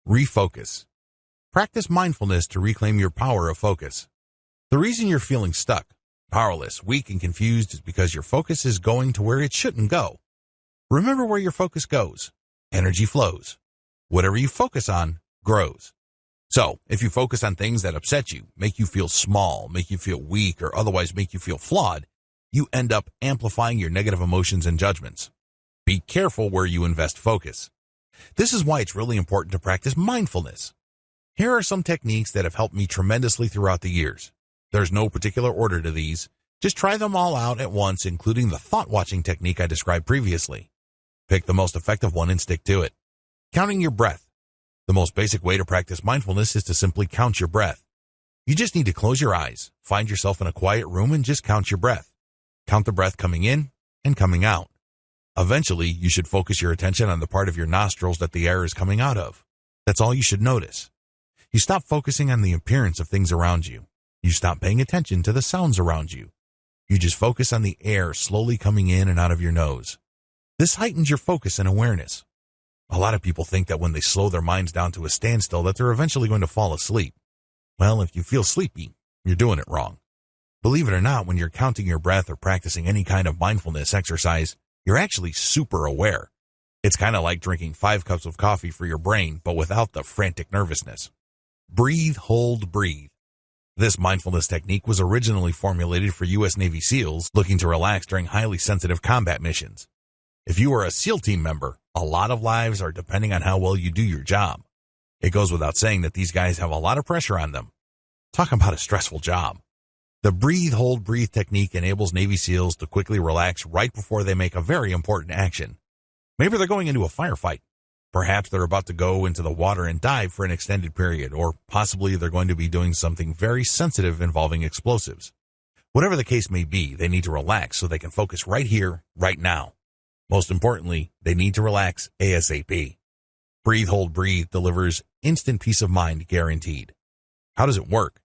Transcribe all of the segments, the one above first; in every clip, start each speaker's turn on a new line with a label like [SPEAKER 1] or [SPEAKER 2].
[SPEAKER 1] Refocus. Practice mindfulness to reclaim your power of focus. The reason you're feeling stuck, powerless, weak, and confused is because your focus is going to where it shouldn't go. Remember where your focus goes. Energy flows. Whatever you focus on grows. So, if you focus on things that upset you, make you feel small, make you feel weak, or otherwise make you feel flawed, you end up amplifying your negative emotions and judgments. Be careful where you invest focus. This is why it's really important to practice mindfulness. Here are some techniques that have helped me tremendously throughout the years. There's no particular order to these. Just try them all out at once, including the thought-watching technique I described previously. Pick the most effective one and stick to it. Counting your breath. The most basic way to practice mindfulness is to simply count your breath. You just need to close your eyes, find yourself in a quiet room, and just count your breath. Count the breath coming in and coming out. Eventually, you should focus your attention on the part of your nostrils that the air is coming out of. That's all you should notice. You stop focusing on the appearance of things around you. You stop paying attention to the sounds around you. You just focus on the air slowly coming in and out of your nose. This heightens your focus and awareness. A lot of people think that when they slow their minds down to a standstill that they're eventually going to fall asleep. Well, if you feel sleepy, you're doing it wrong. Believe it or not, when you're counting your breath or practicing any kind of mindfulness exercise, you're actually super aware. It's kind of like drinking 5 cups of coffee for your brain, but without the frantic nervousness. Breathe, hold, breathe. This mindfulness technique was originally formulated for U.S. Navy SEALs looking to relax during highly sensitive combat missions. If you are a SEAL team member, a lot of lives are depending on how well you do your job. It goes without saying that these guys have a lot of pressure on them. Talk about a stressful job. The breathe, hold, breathe technique enables Navy SEALs to quickly relax right before they make a very important action. Maybe they're going into a firefight. Perhaps they're about to go into the water and dive for an extended period, or possibly they're going to be doing something very sensitive involving explosives. Whatever the case may be, they need to relax so they can focus right here, right now. Most importantly, they need to relax ASAP. Breathe, hold, breathe delivers instant peace of mind guaranteed. How does it work?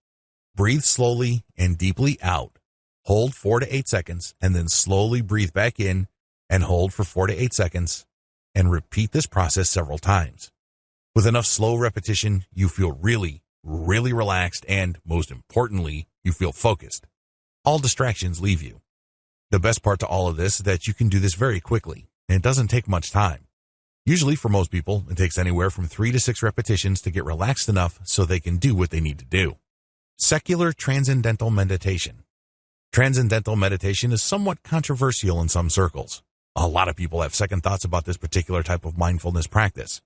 [SPEAKER 1] Breathe slowly and deeply out. Hold 4 to 8 seconds and then slowly breathe back in and hold for 4 to 8 seconds and repeat this process several times. With enough slow repetition, you feel really, really relaxed and, most importantly, you feel focused. All distractions leave you. The best part to all of this is that you can do this very quickly, and it doesn't take much time. Usually for most people, it takes anywhere from 3 to 6 repetitions to get relaxed enough so they can do what they need to do. Secular Transcendental Meditation. Transcendental meditation is somewhat controversial in some circles. A lot of people have second thoughts about this particular type of mindfulness practice.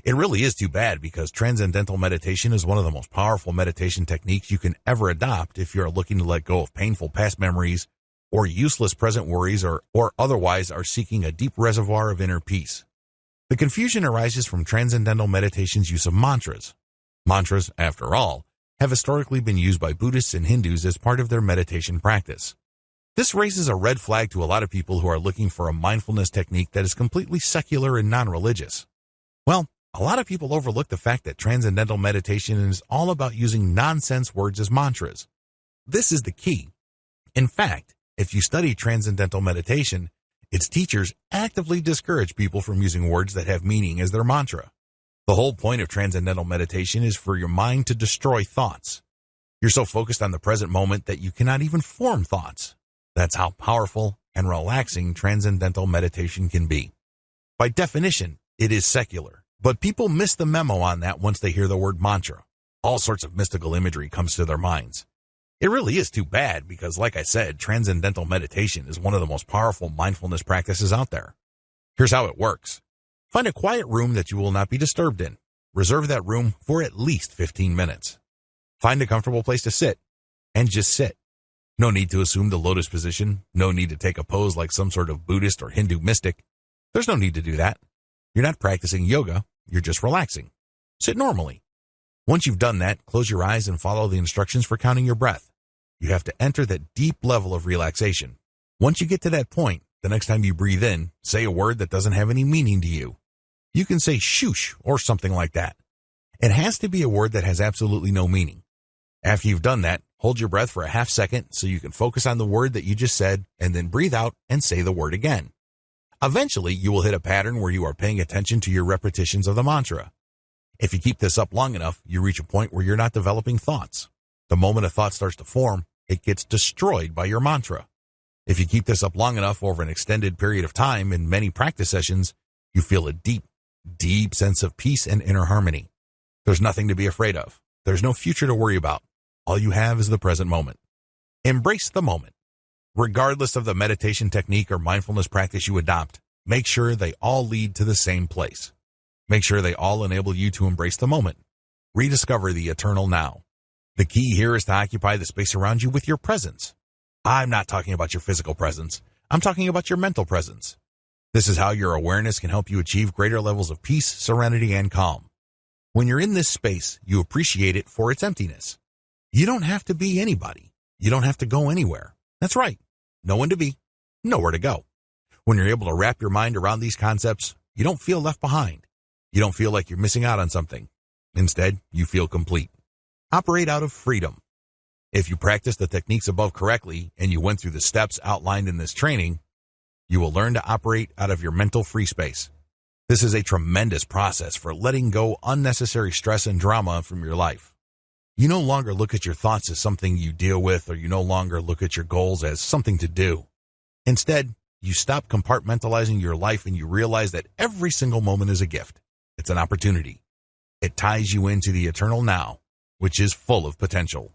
[SPEAKER 1] It really is too bad because transcendental meditation is one of the most powerful meditation techniques you can ever adopt if you're looking to let go of painful past memories or useless present worries or otherwise are seeking a deep reservoir of inner peace. The confusion arises from transcendental meditation's use of mantras. Mantras, after all, have historically been used by Buddhists and Hindus as part of their meditation practice. This raises a red flag to a lot of people who are looking for a mindfulness technique that is completely secular and non-religious. Well, a lot of people overlook the fact that transcendental meditation is all about using nonsense words as mantras. This is the key. In fact, if you study transcendental meditation, its teachers actively discourage people from using words that have meaning as their mantra. The whole point of transcendental meditation is for your mind to destroy thoughts. You're so focused on the present moment that you cannot even form thoughts. That's how powerful and relaxing transcendental meditation can be. By definition, it is secular, but people miss the memo on that once they hear the word mantra. All sorts of mystical imagery comes to their minds. It really is too bad because, like I said, transcendental meditation is one of the most powerful mindfulness practices out there. Here's how it works. Find a quiet room that you will not be disturbed in. Reserve that room for at least 15 minutes. Find a comfortable place to sit, and just sit. No need to assume the lotus position. No need to take a pose like some sort of Buddhist or Hindu mystic. There's no need to do that. You're not practicing yoga. You're just relaxing. Sit normally. Once you've done that, close your eyes and follow the instructions for counting your breath. You have to enter that deep level of relaxation. Once you get to that point, the next time you breathe in, say a word that doesn't have any meaning to you. You can say shoosh or something like that. It has to be a word that has absolutely no meaning. After you've done that, hold your breath for a half second so you can focus on the word that you just said and then breathe out and say the word again. Eventually, you will hit a pattern where you are paying attention to your repetitions of the mantra. If you keep this up long enough, you reach a point where you're not developing thoughts. The moment a thought starts to form, it gets destroyed by your mantra. If you keep this up long enough over an extended period of time in many practice sessions, you feel a deep, deep sense of peace and inner harmony. There's nothing to be afraid of. There's no future to worry about. All you have is the present moment. Embrace the moment. Regardless of the meditation technique or mindfulness practice you adopt, make sure they all lead to the same place. Make sure they all enable you to embrace the moment. Rediscover the eternal now. The key here is to occupy the space around you with your presence. I'm not talking about your physical presence. I'm talking about your mental presence. This is how your awareness can help you achieve greater levels of peace, serenity, and calm. When you're in this space, you appreciate it for its emptiness. You don't have to be anybody. You don't have to go anywhere. That's right. No one to be, nowhere to go. When you're able to wrap your mind around these concepts, you don't feel left behind. You don't feel like you're missing out on something. Instead, you feel complete. Operate out of freedom. If you practice the techniques above correctly and you went through the steps outlined in this training, you will learn to operate out of your mental free space. This is a tremendous process for letting go unnecessary stress and drama from your life. You no longer look at your thoughts as something you deal with, or you no longer look at your goals as something to do. Instead, you stop compartmentalizing your life and you realize that every single moment is a gift. It's an opportunity. It ties you into the eternal now, which is full of potential.